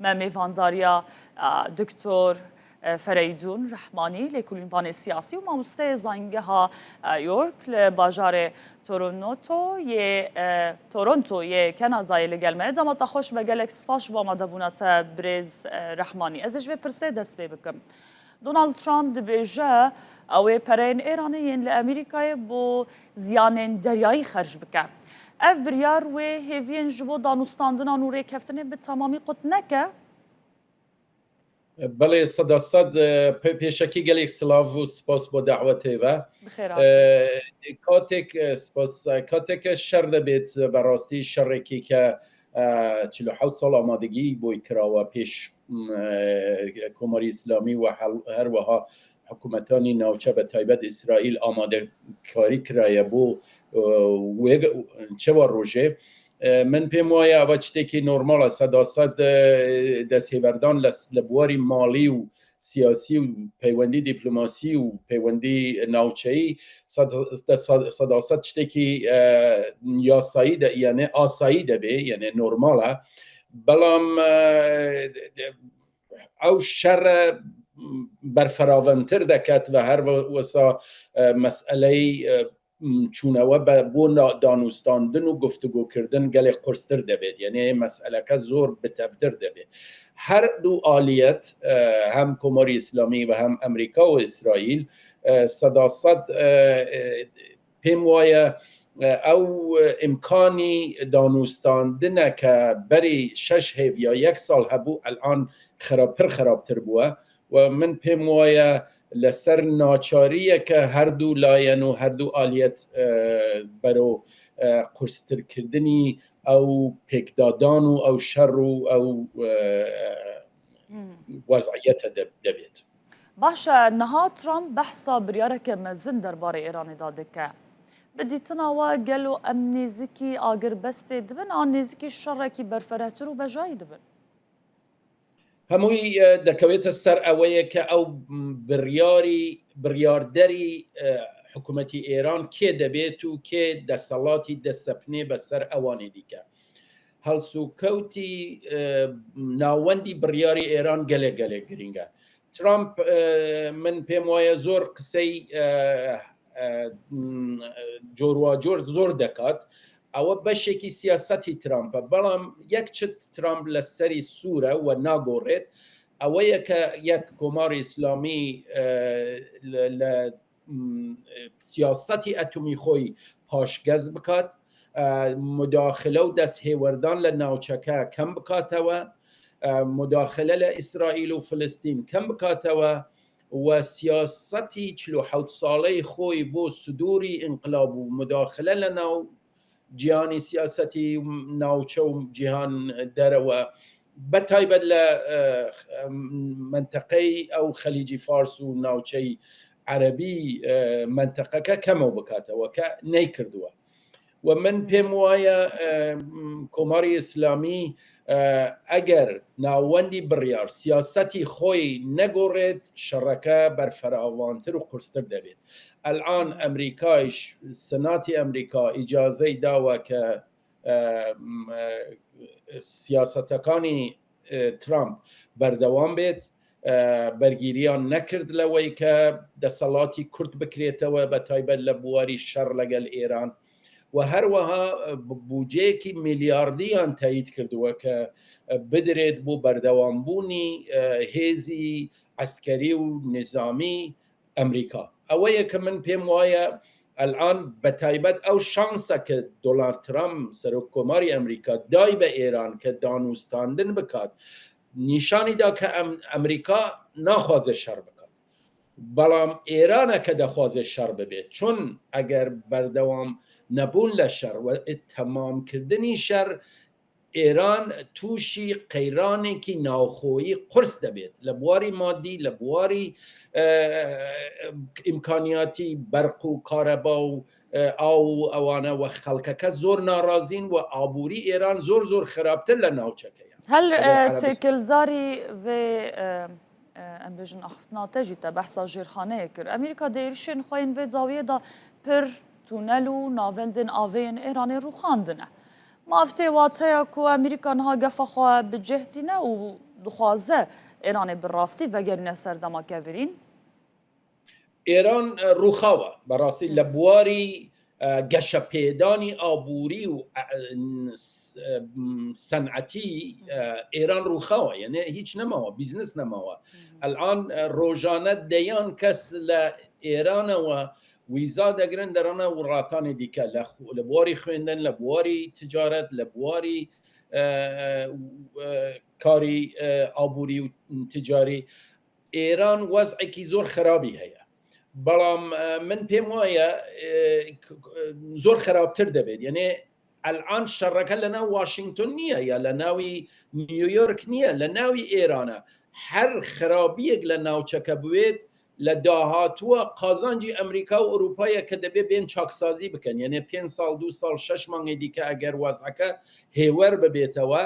ما میوانداریا دکتر فریدون رحمانی لكل عنوان السياسي وما مستيزنجها يورك لباجار تورونتو يه كندا لقال ما إذا ما تخش بجالكس فاش وما دبونات بريز رحماني أزج ببرسي دست بكم دونالد ترامب دبيجا أو برين إيرانيين لأمريكا بو زيان دریایی خرج بکه. اف بریار و هیوین جبو دانستاندنا نوری کفتنه به تمامی قط نکه؟ بله صد پیشکی گلیک سلاو و سپاس با دعوته و کاتک شر دبیت براستی شرکی که 47 سال آمادگی بوی کرا و پیش کماری اسلامی و هر وها حکومتانی ناوچه به تایبت اسرائیل آماده کاری کرایه بو چه و روژه من پیم وایه اوه چتێکی نۆرماڵە سەداسەد دەستهێوەردان لە بواری ماڵی و سیاسی و پەیوەندی دیپلۆماسی و پەیوەندی ناوچەیی سەداسەد شتێکی یاسایی یعنی ئاسایی دەبێ یعنی نۆرماڵە بەڵام ئەو شەڕە بەرفەراوەنتر دەکات و هەر وەسا مەسئلەی چونەوە بۆ دانوستاندن و گفتگوکردن گەلێک قورستر دەبێت یعنی مەسئلەکە زۆر بتەفتر دەبێت هەر دوو ئالیەت هەم کۆماری ئیسلامی و هەم ئەمریکا و ئیسرائیل سەداسەد پێم وایە ئەو ئیمکانی دانوستاندنە کە بەری 6 هێڤ یا 1 ساڵ هەبوو ئەلان خراپتر بووە و من پێم وایە لسر ناچاریه که هر دو لاین و هر دو آلیت برو قرستر کردنی او پیکدادان و او شر و او وضعیت دبید باشا نها ترامپ بحثا بریارك مزن درباره ایران داده که بدیتنا و گلو ام نزیکی آگر بسته دبن آن نزیکی شرکی برفرهتر و بجایی دبن هەمووی دەکەوێتە سەر ئەوەیە کە ئەو بڕیاردەری حکوومەتی ئێران کێ دەبێت و کێ دەسەڵاتی دەسەپنێ بەسەر ئەوانی دیکە هەڵسوکەوتی ناوەندی بڕیاری ئێران گەلێک گرینگە ترامپ من پێم وایە زۆر قسەی جۆرواجۆر زۆر دەکات ئەوە بەشێکی سیاسەتی ترامپە بەڵام یەک چت ترامپ لە سەری سوورە و ناگۆڕێت ئەوەیە کە یەک کۆماری ئیسلامی لە سیاسەتی ئەتومی خۆی پاشگەز بکات مداخلە و دەستهێوەردان لە ناوچەکە کەم بکاتەوە مداخلە لە ئیسرائیل و فلستین کەم بکاتەوە و سیاسەتی 47 ساڵەی خۆی بۆ سدووری ئینقلاب و مداخلە لە ناو جیهانی سیاسەتی ناوچە و جیهان دەرەوە بەتایبەت لە منتەقەی ئەو خەلیجی فارس و ناوچەی عەرەبی منتەقەکە کەمەوە بکاتەوە کە نەیکردووە و من پێم وایە کۆماری ئیسلامی ئەگەر ناوەندی بڕیار سیاسەتی خۆی نەگۆڕێت شەڕەکە بەرفەراوانتر و قورستر دەبێت الان ئەمریکایش سناتی ئەمریکا ئیجازەی داوە کە سیاسەتەکانی ترامپ بەردەوام بێت بەرگیریان نەکرد لەوەی کە دەسەڵاتی کورد بکرێتەوە بە تایبەت لە بواری شەڕ لەگەل ئێران و هەروەها بودجەیەکی میلیاردیان تایید کردووە کە بدرێت بۆ بەردەوامبوونی هێزی عسکەری و نظامی ئەمریکا ئەوەیە کە من پێم وایە الان بەتایبەت ئەو شانسە کە دۆنالد ترامپ سەرۆککۆماری ئەمریکا دای بە ئێران کە دانوستاندن بکات نیشانیدا کە ئەمریکا ناخوازێ شەڕ بکات بەڵام ئێرانە کە دەخوازێ شەڕ ببێت چۆن ئەگەر بەردەوام نەبوون لە شەڕ و تەمامکردنی شەڕ ئێران تووشی قەیرانێکی ناوخۆیی قورس دەبێت لە بواری مادی لە بواری ئیمکانیاتی بەرق و کارەبا و ئاو ئەوانە و خەڵکەکە زۆر ناڕازین و ئابووری ئێران زۆر خراپتر لە ناوچەکەیە هل تێکلداری ئەم بێژن ئەخفتناتەژیتە بەحسا ژێرخانەیە کرد ئەمریکا دەیریشێن خۆین vê dawiyê da pir tûnel û navendên avêyên Îranê rûxandine. Mafte wataya ku Amerîka niha gefa xwe bicêhtîne û دخوازه ایران بالراستی وگرنه سردما کورین؟ ایران روخاوه براستی لبواری گشپیدانی آبوری و صنعتی ایران روخاوه یعنی هیچ نماوه بیزنس نماوه الان روزانه دیان کس لإیران و ویزا دگرن درانه وراتان دیکه لبواری خویندن لبواری تجارت لبواری کاری آبوری و تجاری ایران وضعی که زور خرابی هیا بەڵام من پێم وایە زۆر خراپتر دەبێت یعنی الان شەڕەکە لە ناو واشنگتن نییە یا لە ناوی نیویۆرک نییە لە ناوی ئێرانە هەر خراپیەک لە ناوچەکە بوێت لە داهاتووە قازانجی ئەمریکا و ئەوروپایە کە دەبێت بێن چاکسازی بکەن یعنی 5 ساڵ 2 ساڵ 6 مانگی دیکە ئەگەر وەزعەکە هێوەر ببێتەوە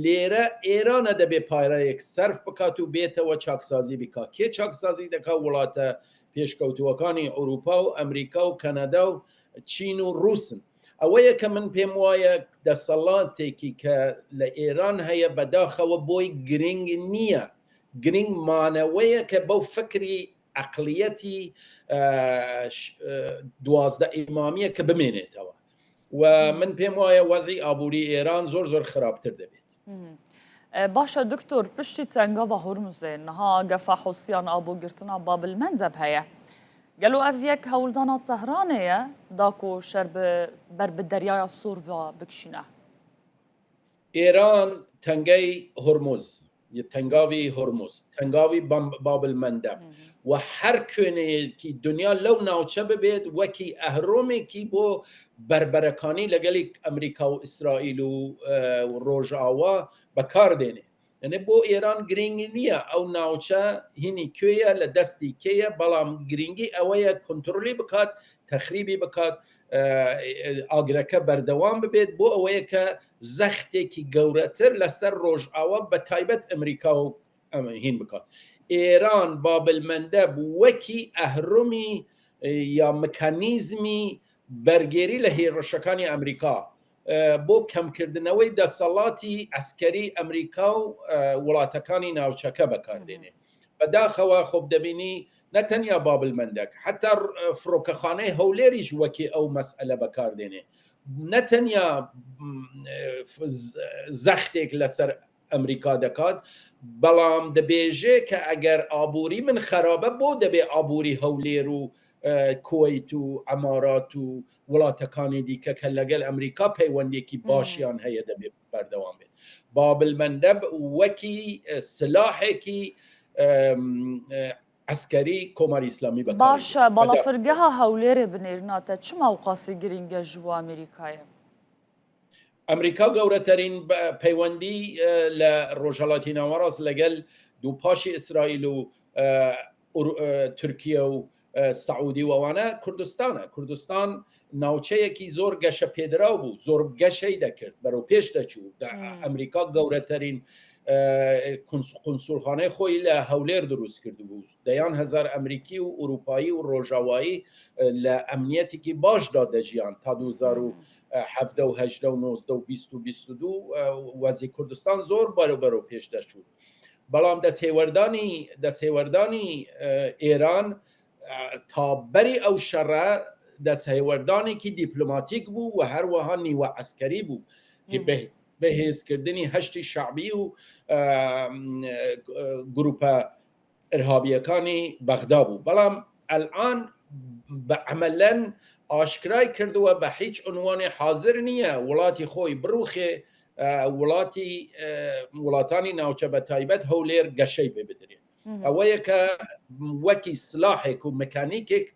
لێرە ئێرانە دەبێت پایرەیەک سەرف بکات و بێتەوە چاکسازی بکات کێ چاکسازی دەکات وڵاتە پێشکەوتووەکانی ئەوروپا و ئەمریکا و کەنەدا و چین و رووسن ئەوەیە کە من پێم وایە دەسەڵاتێکی کە لە ئێران هەیە بەداخەوە بۆی گرنگ نییە گرنگ مانەوەیە کە بەو فکری عقلیەتی 12 ئیمامیە کە بمێنێتەوە و من پێم وایە وەزعی ئابووری ئێران زۆر زۆر خراپتر دەبێت باشا دكتور بشتي تنقضى هرمزين ها قفا حسيان أبو قرتنا باب المنزب هيا قالوا أفيك هولدانا طهرانية داكو شرب برب الدريايا الصورفا بكشنا إيران تنقي هرمز تنقاوي هرمز تنقاوي باب المندب وهر كوني كي دنيا لو ناوچه ببيت وكي أهرومي كي بو بربركاني لقليك أمريكا وإسرائيل وروجاوا بكار ديني يعني بو إيران جرينجي نيا أو ناوچه هني كوية لدستي كيا بلام جرينجي أويا كنترولي بكات تخريبي بكات آگرەکە بەردەوام ببێت بۆ ئەوەیە کە زەختێکی گەورەتر لەسەر ڕۆژئاوا بە تایبەت ئەمریکا و هین بکات ئێران بابلمەندەب وەکی ئەهڕمی یا مکانیزمی بەرگێری لە هێرشەکانی ئەمریکا بۆ کەمکردنەوەی دەسەڵاتی ئەسکەری ئەمریکا و وڵاتەکانی ناوچەکە بەکاردێنێ بەداخەوە خۆب دەبینی نەتەنیا بابلمەندەك حتا فڕۆکەخانەی هەولێریش وەکی ئەو مەسئلە بەکاردێنێ نەتەنیا زەختێک لەسەر ئەمریکا دەکات بەڵام دەبێژێ کە ئەگەر ئابووری من خراپە بۆ دەبێ ئابووری هەولێر و کویت و ئەمارات و وڵاتەکانی دیکە کە لەگەل ئەمریکا پەیوەندێکی باشیان هەیە دەبێت بەردەوام بێت بابلمەندەب وەکی سلاحێکی عسكري كوماري إسلامي بكاري باشا بالا فرقها هوليري بنيرناتا چه موقاسي گرینگه جو أمريكايا أمريكا گەورەترین پەیوەندی لە ڕۆژهەڵاتی ناوەڕاست لەگەل دووپاشی ئیسرائیل و تورکیا و سعودی و ئەوانە کوردستان ناوچەیەکی زۆر گەشە پێدراو بوو زۆر گەشەی دەکرد بەرەو پێش دەچوو ئەمریکا گەورەترین قونسولخانەی خۆی لە هەولێر دروست کرده بوو دەیان هەزار ئەمریکی و ئوروپایی و ڕۆژاوایی لە ئەمنیەتێکی باشدا دەژیان تا 2017 و 18 و 19 و 20 و 22 وەزی کوردستان زۆر بەرەو پێش دەچوو بەڵام دەسهێوەردانی ئێران تا بەری ئەو شەڕە دەسهێوەردانێکی دیپلۆماتیک بوو و هەروەها نیوە عەسکەری بوو بەهێزکردنی هەشتی شعبی و گروپە ئەرهابیەکانی بەغدا بوو بەڵام ئەلان بەعەمەلەن ئاشکرای کردووە بە هیچ عنوانی حاضر نییە وڵاتی خۆی بڕوخێ وڵاتانی ناوچە بە تایبەت هەولێر گەشەی پێ بدرێت ئەوەیە کە وەکی سلاحێک و مەکانیکێک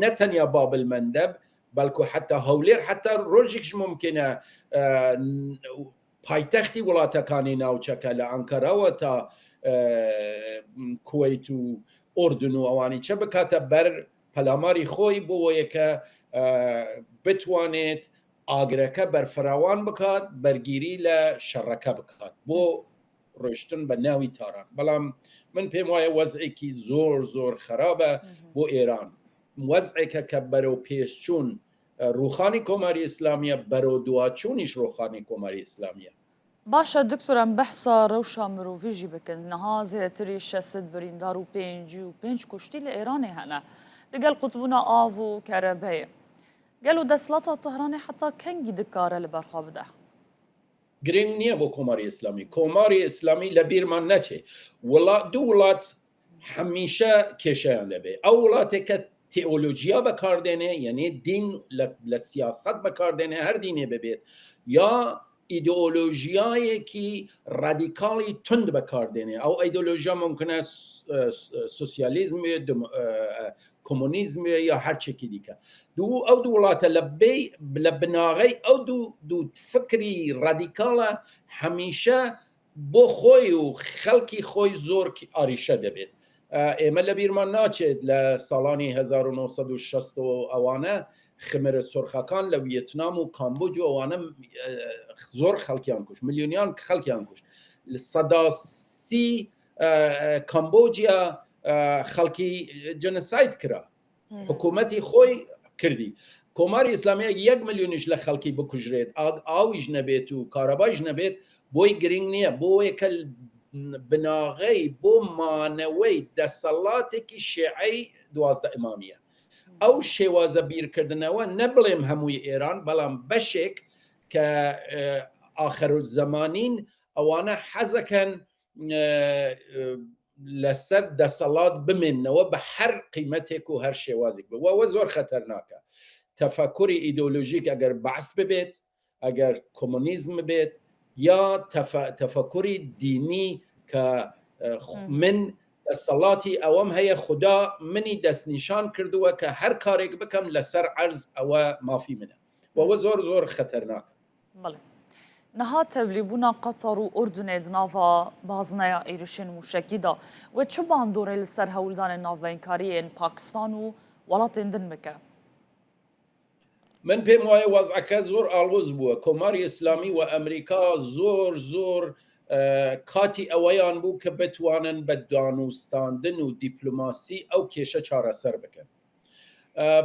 نەتەنیا بابلمەندەب بەڵکو حتا هەولێر حتا ڕۆژێکش ممکنە پایتەختی وڵاتەکانی ناوچەکە لە ئەنکەراوە تا کویت و ئوردن و ئەوانی چە بکاتە بەر پەلاماری خۆی بۆیە کە بتوانێت ئاگرەکە بەرفراوان بکات بەرگیری لە شەڕەکە بکات بۆ ڕۆشتن بە ناوی تاران بەڵام من پێم وایە وەزعێکی زۆر خراپە بۆ ئێران وەزعێکە کە بەرەو پێشچوون ڕوخانی کۆماری ئیسلامیە بەرەو دوواچوونیش ڕوخانی کۆماری ئیسلامیە باشا دکتورم بحثا روشا مروفيجي بكن نها زيتري شسد بريندار و بينجي و بينج كشتي لإيراني هنا لقال قطبنا آفو كهربائي قالوا دسلطة طهراني حتى كنجي دكارة لبرخوا بده گرنگ نییە بۆ کۆماری ئیسلامی کۆماری ئیسلامی لە بیرمان نەچێ دوو وڵات هەمیشە کێشەیان لەبێ ئەو وڵاتێک کە تئۆلۆژیا بەکاردێنێ یعنی دین لە سیاست بەکاردێنێ هەر دینێ ببێت یا ئیدئۆلۆژیایەکی ڕادیکاڵی تند بەکاردێنێ ئەو ئیدئۆلۆژیا ممکنە سوسیالیزم کۆمونیزم یا هەرچێکی دیکە ئەو دوو وڵاتە لە بناغی ئەو دوو فکری ڕادیکاڵە هەمیشە بۆ خۆی و خەڵکی خۆی زۆر ئاریشە دەبێت ئێمە لە بیرمان ناچێت لە ساڵانی 1960 ئەوانە خمرە سرخەکان لە ڤیتنام و کامبۆج و ئەوانە زۆر خەڵکیان کوش ملیۆنیان خەڵکیان کوش سەداسی کامبۆجیا خەڵکی جەنساید کرا حکوومەتی خۆی کردی کۆماری ئیسلامیە 1 ملیۆنیش لە خەڵکی بکوژرێت ئاویش نەبێت و کارەبایش نەبێت بۆی گرنگ نییە بۆیەکە بناغی بۆ مانەوەی دەسەڵاتێکی شیعی 12 ئیمامیە ئەو شێوازە بیرکردنەوە نەبڵێم هەمووی ئێران بەڵام بەشێک کە ئاخرالزەمانین ئەوانە حەزەکەن لەسەر دەسەڵات بمێننەوە بە هەر قیمەتێک و هەر شێوازێک بووەوە زۆر خەتەرناکە تەفەکوری ئیدۆلۆژیک ئەگەر بەعس ببێت ئەگەر کۆمونیزم بێت یا تەفەکوری دینی کە من دەسەڵاتی ئەوەم هەیە خوددا منی دەستنیشان کردووە کە هەر کارێک بکەم لەسەر عەرز ئەوە مافی منە وەوە زۆر زۆر خەتەرناکە نها تevlîbûna Qatar û Urdunê di nava bazneya êrişên mûşekî da we çi bandorê li ser hewldanên navbeyinkariyên Pakistan û welatên din bike من پێم وایە وەزعەکە زۆر ئاڵۆز بووە کۆماری ئیسلامی و ئەمریکا زۆر کاتی ئەوەیان بوو کە بتوانن بە دانوستاندن و دیپلۆماسی ئەو کێشە چارەسەر بکەن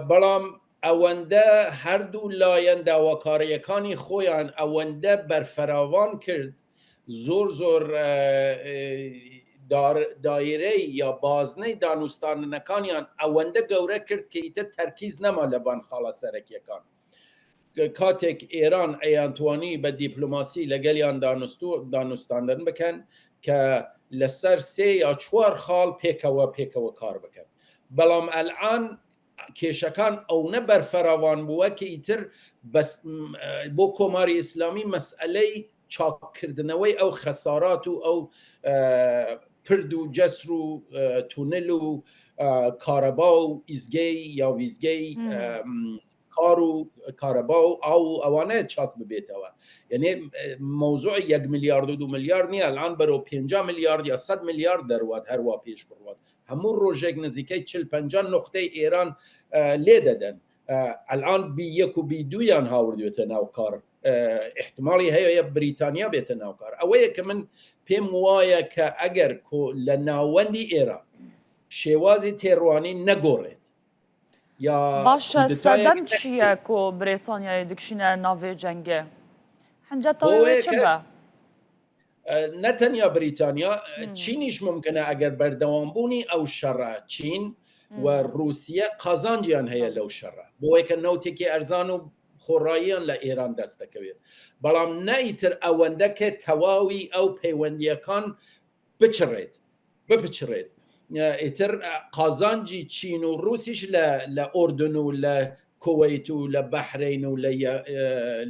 بەڵام ئەوەندە هەردوو لایەن داواکاریەکانی خۆیان ئەوەندە بەرفەراوان کرد زۆر دایرەی یا بازنەی دانوستانەکانیان ئەوەندە گەورە کرد کە ئیتر تەرکیز نەما لە بانخاڵە سەرەکیەکان کاتێک ئێران ئەیانتوانی بە دیپلۆماسی لەگەلیان دانوستاندن بکەن کە لەسەر 3 یا 4 خاڵ پێکەوە کار بکەن بەڵام ئەلعان کێشەکان ئەوەنە بەرفەراوان بووە کە ئیتر بۆ کۆماری ئیسلامی مەسئلەی چاککردنەوەی ئەو خەسارات و ئەو پرد و جەسر و تونل و کارەبا و ئیزگەی یا ویزگەی کار و کارەبا و ئەوانە چاک ببێتەوە یعنی مۆزوع 1 میلیارد و 2 میلیارد نییە الان بەرەو 50 میلیارد یا 100 میلیارد دەروات هەروە پێش بڕوات هەموو ڕۆژێک نزیکەی 40-50 نقطەی ئێران لێ دەدەن الان B1 و B2یان هاوردوێتە ناو کار احتمالی هەیە بریتانیا بێتە ناو کار ئەوەیە کە من پێم وایە کە ئەگەر لە ناوەندی ئێران شێوازی تێڕوانی نەگۆڕێت باشە سەدەم چییە کۆ برێتانیای دکشینە ناوێ جەنگێ حەنجەتەوەی چ بە نەتەنیا بریتانیا چینیش ممکنە ئەگەر بەردەوامبوونی ئەو شەڕە چین و رووسیە قازانجیان هەیە لەو شەڕە بۆیە کە نەوتێکی ئەرزان و خۆڕاییان لە ئێران دەست دەکەوێت بەڵام نەئیتر ئەوەندە کە تەواوی ئەو پەیوەندیەکان بپچڕێت ئیتر قازانجی چین و رووسیش لە ئۆردن و لە کۆوەیت و لە بەحرین و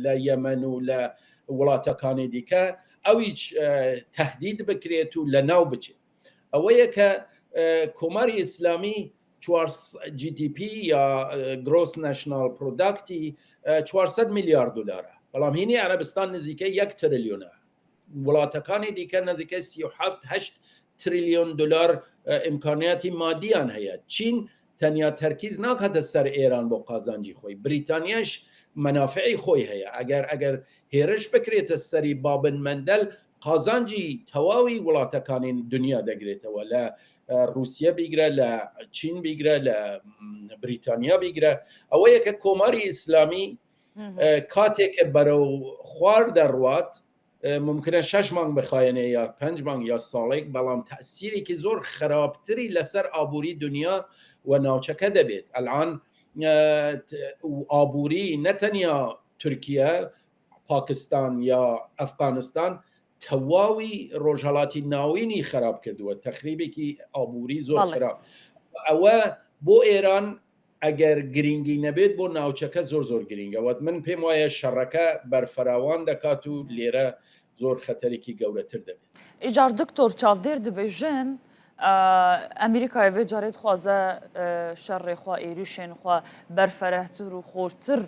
لە یەمەن و لە وڵاتەکانی دیکە ئەویش تهدید بکرێت و لە ناو بچێت ئەوەیە کە کۆماری ئیسلامی GDP یا گرۆس ناشنال پرۆداکتی 400 میلیارد دلارە بەڵام هینی عەرەبستان نزیکەی 1 تریلیۆنە وڵاتەکانی دیکە نزیکەی 37-8 تریلیۆن دلار ئیمکانیاتی مادیان هەیە چین تەنیا تەرکیز ناکاتە سەر ئێران بۆ قازانجی خۆی بریتانیاش منافعی خۆی هەیە ئەگەر هێرش بکرێتە سەری بابن مەندەل قازانجی تەواوی وڵاتەکانی دنیا دەگرێتەوە لە رووسیا بیگرە لە چین بیگرە لە بریتانیا بیگرە ئەوەیە کە کۆماری ئیسلامی کاتێکە بەرەو خوار دەڕوات ممکنە 6 مانگ بخایێنێ یا 5 مانگ یا ساڵێک بەڵام تەسیرێکی زۆر خراپتری لەسەر ئابووری دنیا و ناوچەکە دەبێت ئەلان ئابووری نەتەنیا تورکیا پاکستان یا ئەفغانستان تەواوی ڕۆژهەڵاتی ناوینی خراپ کردووە تەخریبێکی ئابووری زۆر خراپ ئەوە بۆ ئێران ئەگەر گرنگی نەبێت بۆ ناوچەکە زۆر گرنگەوە من پێم وایە شەڕەکە بەرفەراوان دەکات و لێرە زۆر خەتەرێکی گەورەتر دەبێت ئیجار دکتۆر چاودێر دەبێژن ئەمریکای vê carê dixwaze şerrê xwe êrişên xwe berferehtir û xortir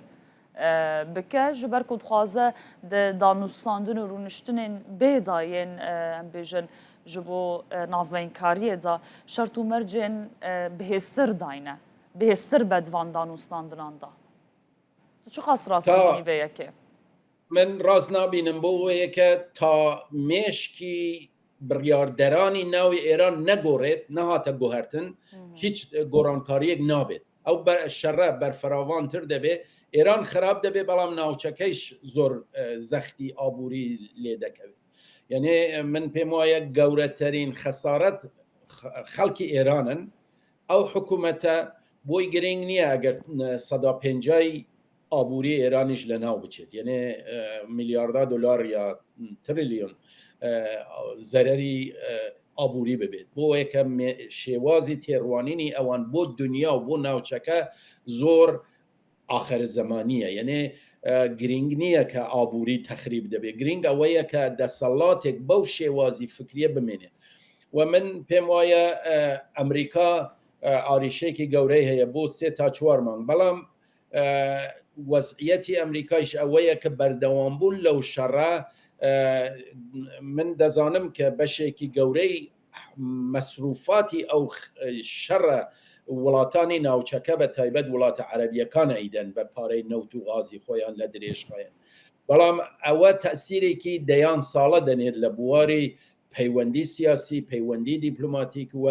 bike ji ber ku dixwaze di danûstandin û rûniştinên bêdayên em bêjin ji bo navbeyinkariyê da şert û mercên bihêstir dayne bihêstir be di van danûstandinan da tu çi xas rastbînî vê yekê من ڕاست نابینم بۆ وەیەکە تا مێشکی بڕیاردەرانی ناوی ئێران نەگۆڕێت نەهاتە گوهرتن هیچ گۆڕانکاریەک نابێت ئەو شەڕە بەرفەراوانتر دەبێت ئێران خراپ دەبێت بەڵام ناوچەکەیش زۆر زەختی ئابووری لێ دەکەوێت یعنی من پێم وایە گەورەترین خەسارەت خەڵکی ئێرانن ئەو حکوومەتە بۆی گرنگ نییە ئەگەر 150 ئابووری ئێرانیش لە ناو بچێت یعنی میلیاردە دلار یا تریلیۆن زەرەری ئابووری ببێت بۆ یەکە شێوازی تێڕوانینی ئەوان بۆ دنیا و بۆ ناوچەکە زۆر ئاخر زمانیە یعنی گرنگ نییە کە ئابووری تەخریب دەبێت گرنگ ئەوەیە کە دەسەڵاتێک بەو شێوازی فکریە بمێنێت و من پێم وایە ئەمریکا ئاریشێکی گەورەی هەیە بۆ 3 تا 4 مانگ بەڵام وەزعیەتی ئەمریکایش ئەوەیە کە بەردەوامبوون لەو شەڕە من دەزانم کە بەشێکی گەورەی مەسروفاتی ئەو شەڕە وڵاتانی ناوچەکە بە تایبەت وڵاتە عەرەبیەکان ئەیدەن بە پارەی نەوت و غازی خۆیان لە درێژخایەن بەڵام ئەوە تەسیرێکی دەیان ساڵە دەنێت لە بواری پەیوەندی سیاسی پەیوەندی دیپلۆماتیک و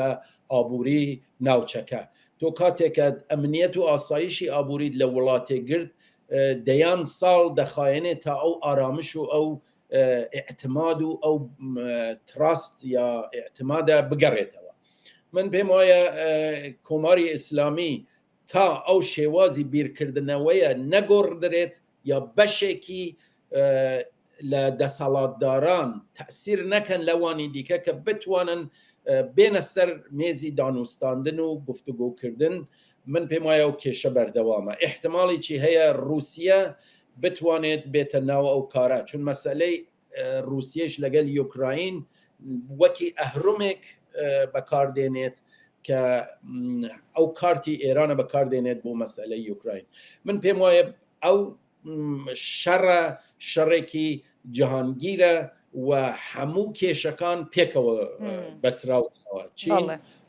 ئابووری ناوچەکە تۆ کاتێکە ئەمنیەت و ئاسایشی ئابووریت لە وڵاتێ گرت دەیان ساڵ دەخایێنێت تا ئەو ئارامش و ئەو ئێعتماد و ئەو تراست یا ئێعتمادە بگەڕێتەوە من پێم وایە کۆماری ئیسلامی تا ئەو شێوازی بیرکردنەوەیە نەگۆڕدرێت یا بەشێکی لە دەسەڵاتداران تەسیر نەکەن لەوانی دیکە کە بتوانن بێنە سەر مێزی دانوستاندن و گفتوگۆکردن من پێم وایە ئەو کێشە بەردەوامە احتماڵێکی هەیە رووسیا بتوانێت بێتە ناو ئەو کارە چون مەسەلەی رووسیەش لەگەل یوکراین وەکی ئەهرومێک بەکاردێنێت کە ئەو کارتی ئێرانە بەکاردێنێت بۆ مەسەلەی یوکراین من پێم وایە ئەو شەڕێکی جیهانگیرە و هەموو کێشەکان پێکەوە بەسراوەوە چین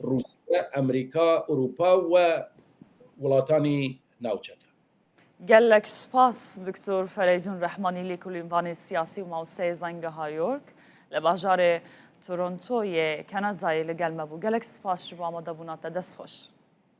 رووسیا ئەمریکا ئوروپا و وڵاتانی ناوچەکە gelek spas Dr. Fereydun Rehmanî lêkolînvanê siyasî û mawsteyê Zengeha York li bajarê Torontoyê Kanadayê li gel me bû gelek spas ji bo amadebûna te dest xweş